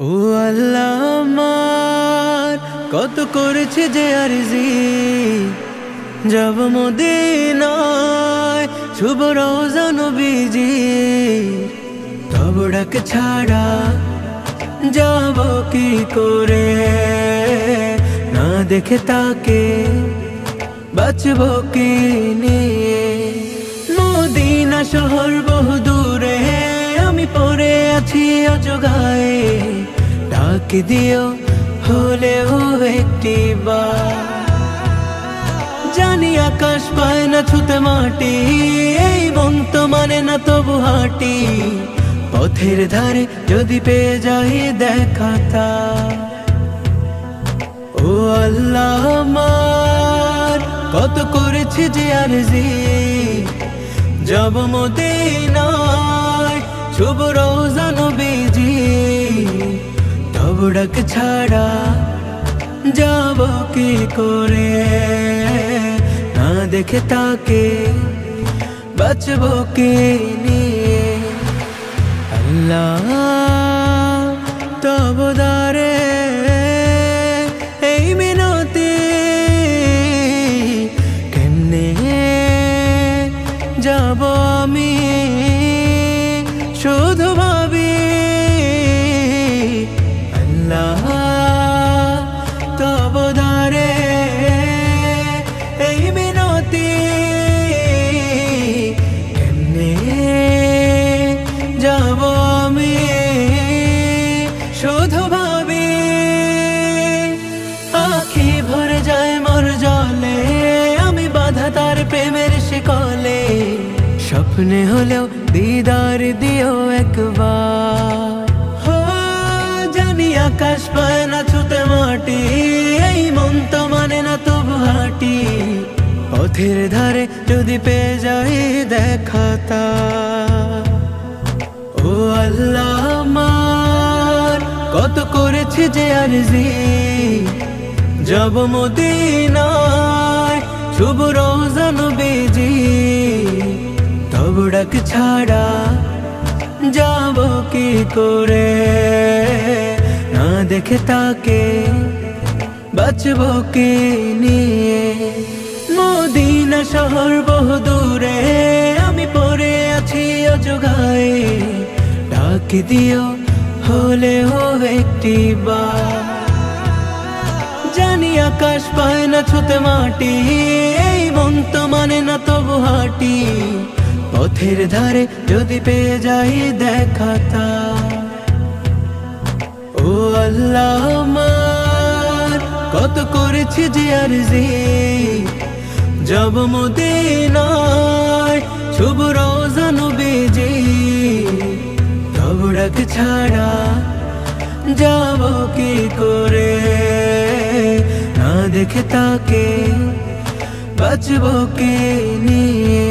ও আল্লাহ আমার কত করেছে যে আরজি, যাব মদিনায় শুভ রওজা নবীজি। তব ডাক ছাড়া যাব কি করে, না দেখে তাকে বাঁচব কি নিয়ে। মদিনা শহর বহু দূরে, আমি পড়ে আছি অজগায়ে। ডাক দিও হলেও একটি বার, জানি আকাশ পায় না ছুতে মাটি, এই মন তো মানে না তবু হাঁটি। পথের ধারে যদি পেয়ে যাই দেখাতা। ও আল্লাহ আমার কত করেছে যে আরজি, যাব মদিনায় শুভ রওজা নবীজি। তব ডাক ছাড়া যাব কি করে, না দেখে তাকে বাঁচব কি নিয়ে। আল্লাহ তব দ্বারে এই মিনতি, কেমনে যাব আমি শুধু ভাবি। আল্লাহ তব দ্বারে এই মিনতি, কেমনে যাব আমি শুধু ভাবি। আখি ভরে যায় মোর জলে, আমি বাধা তার প্রেমের শিকলে। স্বপ্নে হলেও দিদার দিও একবার, জানি আকাশ পায় না ছুতে মাটি, এই মন তো মানে না তবু হাঁটি। পথের ধারে যদি পেয়ে যাই দেখাতা। ও আল্লাহ আমার কত করেছে যে আরজি, যাব মদিনায় শুভ রওজা নবীজি। তব ডাক ছাড়া যাব কি করে, না দেখে তাকে বাঁচব কি নিয়ে। মদিনা শহর বহু দূরে, আমি পড়ে আছি অজগায়ে। ডাক দিও হলেও একটি বার, জানি আকাশ পায় না ছুতে মাটি, এই মন তো মানে না তবু হাঁটি। পথের ধারে যদি পেয়ে যাই দেখাতা। ও আল্লাহ আমার কত করেছে যে আরজি, যাব মদিনায় শুভ রওজা নবীজি। তব ডাক ছাড়া যাব কি করে, না দেখে তাকে বাঁচব কি নিয়ে।